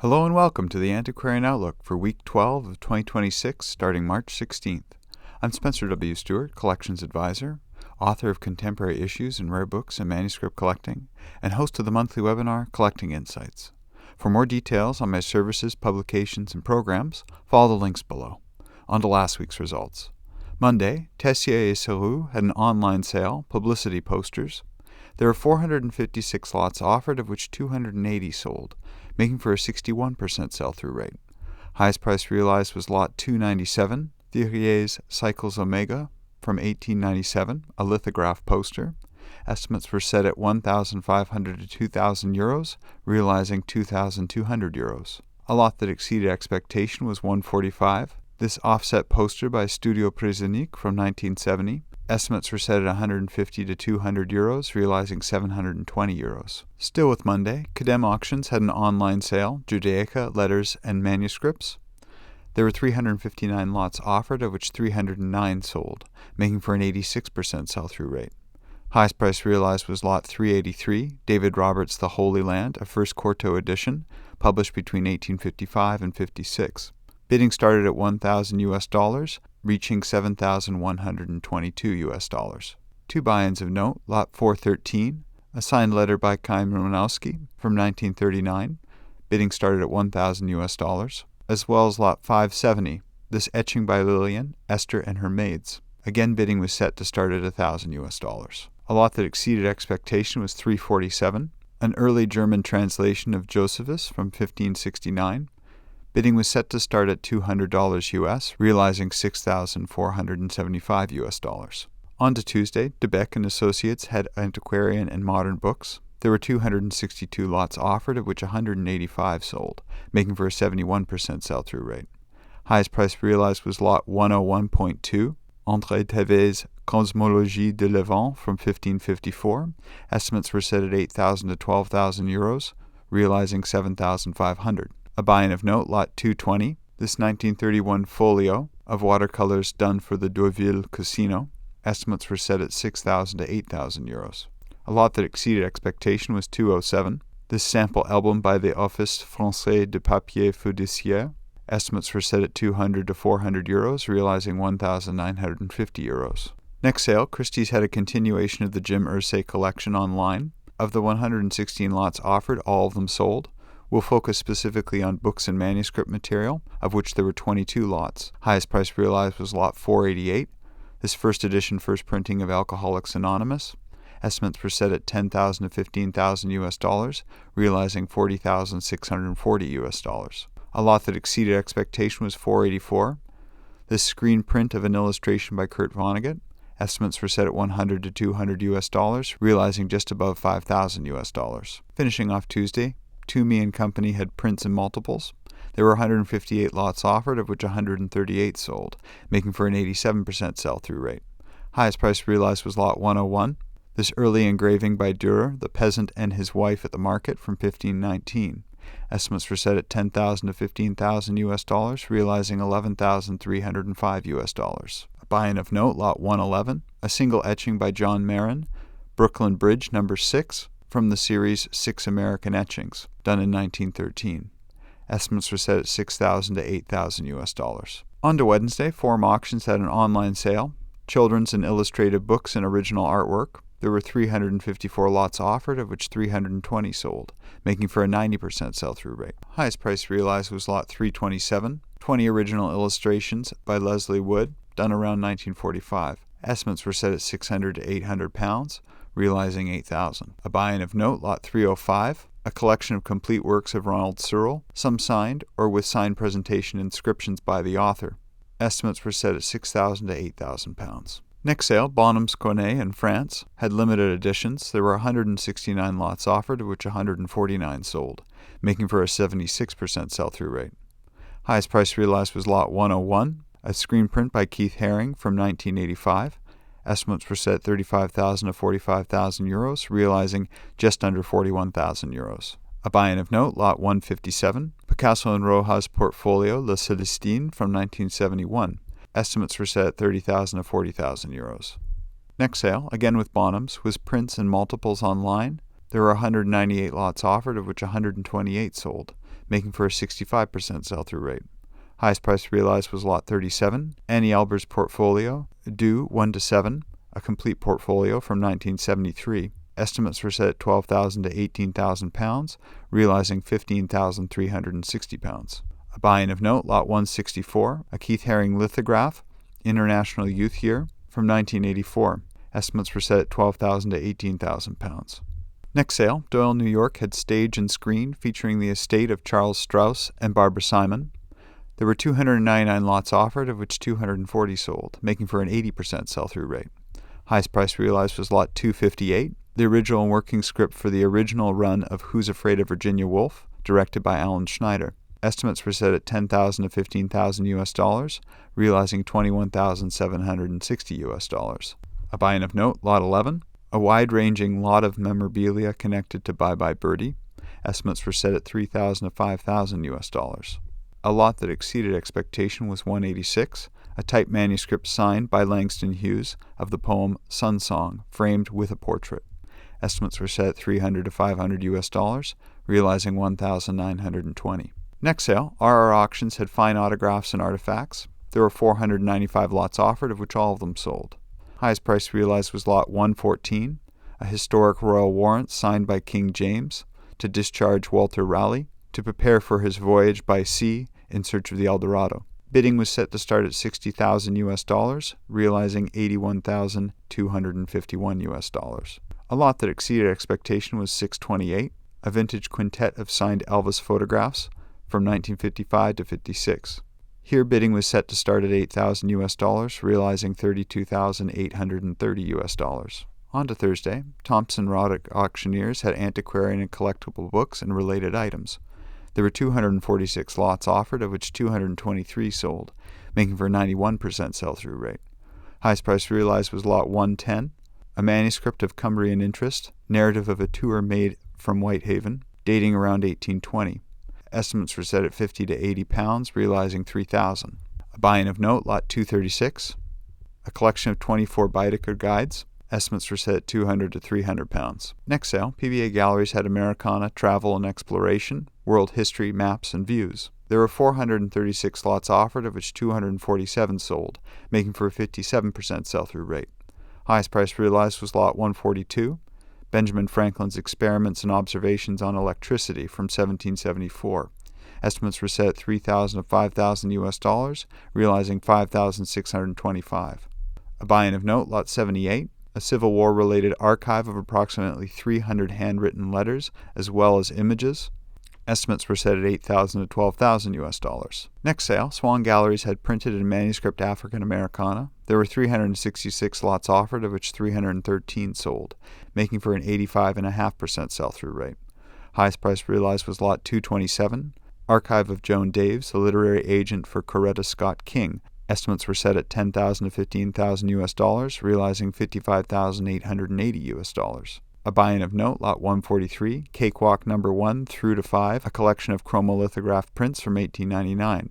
Hello and welcome to the Antiquarian Outlook for Week 12 of 2026, starting March 16th. I'm Spencer W. Stuart, Collections Advisor, author of Contemporary Issues in Rare Books and Manuscript Collecting, and host of the monthly webinar, Collecting Insights. For more details on my services, publications, and programs, follow the links below. On to last week's results. Monday, Tessier and Sarrou had an online sale, Publicity posters. There were 456 lots offered, of which 280 sold, making for a 61% sell-through rate. Highest price realized was lot 297, Thierry's Cycles Omega from 1897, a lithograph poster. Estimates were set at 1,500 to 2,000 euros, realizing 2,200 euros. A lot that exceeded expectation was 145. This offset poster by Studio Prisonique from 1970. Estimates were set at 150 to 200 euros, realizing 720 euros. Still with Monday, Kedem Auctions had an online sale, Judaica, Letters, and Manuscripts. There were 359 lots offered, of which 309 sold, making for an 86% sell-through rate. Highest price realized was lot 383, David Roberts' The Holy Land, a first quarto edition, published between 1855 and 56. Bidding started at $1,000, reaching $7,122. Two buy-ins of note: lot 413, a signed letter by Baecque from 1939. Bidding started at $1,000, as well as lot 570, this etching by Lillian, Esther, and her maids. Again, bidding was set to start at $1,000. A lot that exceeded expectation was 347, an early German translation of Josephus from 1569. Bidding was set to start at $200 US, realizing $6,475 US. On to Tuesday, Baecque and Associates had antiquarian and modern books. There were 262 lots offered, of which 185 sold, making for a 71% sell-through rate. Highest price realized was lot 101.2, André Thévet's Cosmologie de Levant from 1554. Estimates were set at 8,000 to 12,000 euros, realizing 7,500. A buy-in of note, lot 220, this 1931 folio of watercolors done for the Deauville Casino. Estimates were set at 6,000 to 8,000 euros. A lot that exceeded expectation was 207, this sample album by the Office Français de Papier Fiduciaire. Estimates were set at 200 to 400 euros, realizing 1,950 euros. Next sale, Christie's had a continuation of the Jim Irsay collection online. Of the 116 lots offered, all of them sold. We'll focus specifically on books and manuscript material, of which there were 22 lots. Highest price realized was lot 488, this first edition first printing of Alcoholics Anonymous. Estimates were set at 10,000 to 15,000 US, realizing 40,640 US. A lot that exceeded expectation was 484. This screen print of an illustration by Kurt Vonnegut. Estimates were set at 100 to 200 US, realizing just above 5,000 US. Finishing off Tuesday, Toomey and Company had prints and multiples. There were 158 lots offered, of which 138 sold, making for an 87% sell-through rate. Highest price realized was lot 101, this early engraving by Dürer, The Peasant and His Wife at the Market from 1519. Estimates were set at 10,000 to 15,000 US, realizing 11,305 US. A buy-in of note, lot 111, a single etching by John Marin, Brooklyn Bridge No. 6, from the series 6 American Etchings, done in 1913. Estimates were set at 6,000 to 8,000 US. On to Wednesday, Forum Auctions had an online sale, children's and illustrated books and original artwork. There were 354 lots offered, of which 320 sold, making for a 90% sell-through rate. Highest price realized was lot 327, 20 original illustrations by Leslie Wood, done around 1945. Estimates were set at 600 to 800 pounds, realizing 8,000. A buy-in of note, lot 305, a collection of complete works of Ronald Searle, some signed or with signed presentation inscriptions by the author. Estimates were set at 6,000 to 8,000 pounds. Next sale, Bonhams Cornet in France had limited editions. There were 169 lots offered, of which 149 sold, making for a 76% sell-through rate. Highest price realized was lot 101, a screen print by Keith Haring from 1985. Estimates were set at 35,000 to 45,000 euros, realizing just under 41,000 euros. A buy-in of note, lot 157, Picasso and Rojas' portfolio La Celestine from 1971. Estimates were set at 30,000 to 40,000 euros. Next sale, again with Bonhams, was prints and multiples online. There were 198 lots offered, of which 128 sold, making for a 65% sell-through rate. Highest price realized was lot 37, Annie Elber's portfolio, due 1-7, a complete portfolio from 1973. Estimates were set at £12,000 to £18,000, realizing £15,360. A buy-in of note, lot 164, a Keith Haring lithograph, International Youth Year, from 1984. Estimates were set at £12,000 to £18,000. Next sale, Doyle, New York had stage and screen featuring the estate of Charles Strauss and Barbara Simon. There were 299 lots offered, of which 240 sold, making for an 80% sell-through rate. Highest price realized was lot 258, the original working script for the original run of Who's Afraid of Virginia Woolf, directed by Alan Schneider. Estimates were set at $10,000 to $15,000, realizing $21,760. A buy-in of note, lot 11, a wide-ranging lot of memorabilia connected to Bye Bye Birdie. Estimates were set at $3,000 to $5,000. A lot that exceeded expectation was 186, a typed manuscript signed by Langston Hughes of the poem Sun Song, framed with a portrait. Estimates were set at $300 to $500, realizing $1,920. Next sale, RR Auctions had fine autographs and artifacts. There were 495 lots offered, of which all of them sold. Highest price realized was lot 114, a historic royal warrant signed by King James to discharge Walter Raleigh to prepare for his voyage by sea in search of the El Dorado. Bidding was set to start at $60,000, realizing $81,251. A lot that exceeded expectation was 628, a vintage quintet of signed Elvis photographs from 1955 to 56. Here bidding was set to start at $8,000, realizing $32,830. On to Thursday, Thompson Roddick Auctioneers had antiquarian and collectible books and related items. There were 246 lots offered, of which 223 sold, making for a 91% sell-through rate. Highest price realized was lot 110, a manuscript of Cumbrian interest, narrative of a tour made from Whitehaven, dating around 1820. Estimates were set at £50 to £80, realizing $3,000. A buy-in of note, lot 236, a collection of 24 Baedeker guides. Estimates were set at £200 to £300. Next sale, PBA Galleries had Americana, Travel and Exploration, World History, Maps, and Views. There were 436 lots offered, of which 247 sold, making for a 57% sell-through rate. Highest price realized was lot 142, Benjamin Franklin's Experiments and Observations on Electricity from 1774. Estimates were set at $3,000 to $5,000, realizing $5,625. A buy-in of note, lot 78, a Civil War-related archive of approximately 300 handwritten letters, as well as images. Estimates were set at $8,000 to $12,000. Next sale, Swan Galleries had printed and manuscript African Americana. There were 366 lots offered, of which 313 sold, making for an 85.5% sell-through rate. Highest price realized was lot 227, Archive of Joan Daves, a literary agent for Coretta Scott King. Estimates were set at $10,000 to $15,000, realizing $55,880. A buy-in of note, lot 143, Cakewalk No. 1 through to 5, a collection of chromolithograph prints from 1899.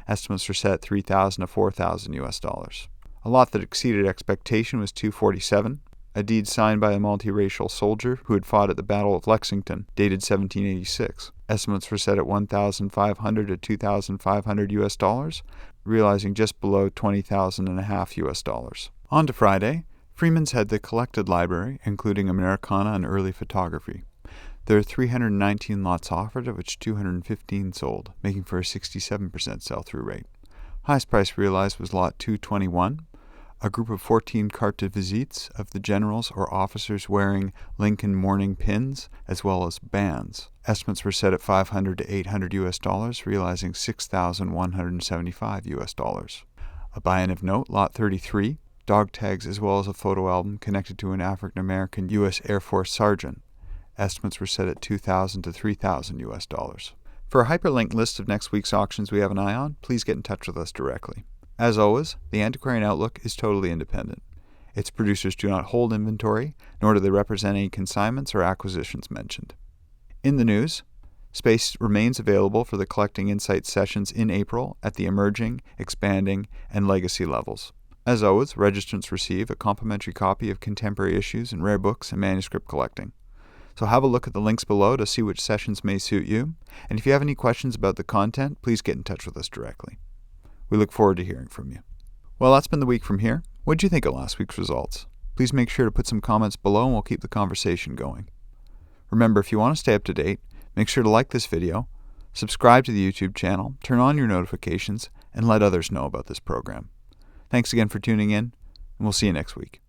Estimates were set at $3,000 to $4,000. A lot that exceeded expectation was 247, a deed signed by a multiracial soldier who had fought at the Battle of Lexington, dated 1786. Estimates were set at $1,500 to $2,500, realizing just below $20,500. On to Friday, Freeman's had the collected library, including Americana and early photography. There are 319 lots offered, of which 215 sold, making for a 67% sell-through rate. Highest price realized was lot 221, a group of 14 carte de visites of the generals or officers wearing Lincoln mourning pins, as well as bands. Estimates were set at $500 to $800, realizing $6,175. A buy-in of note, lot 33, dog tags as well as a photo album connected to an African-American U.S. Air Force sergeant. Estimates were set at $2,000 to $3,000. For a hyperlinked list of next week's auctions we have an eye on, please get in touch with us directly. As always, the Antiquarian Outlook is totally independent. Its producers do not hold inventory, nor do they represent any consignments or acquisitions mentioned. In the news, space remains available for the Collecting Insights sessions in April at the Emerging, Expanding, and Legacy levels. As always, registrants receive a complimentary copy of contemporary issues and rare books and manuscript collecting. So have a look at the links below to see which sessions may suit you, and if you have any questions about the content, please get in touch with us directly. We look forward to hearing from you. Well, that's been the week from here. What did you think of last week's results? Please make sure to put some comments below and we'll keep the conversation going. Remember, if you want to stay up to date, make sure to like this video, subscribe to the YouTube channel, turn on your notifications, and let others know about this program. Thanks again for tuning in, and we'll see you next week.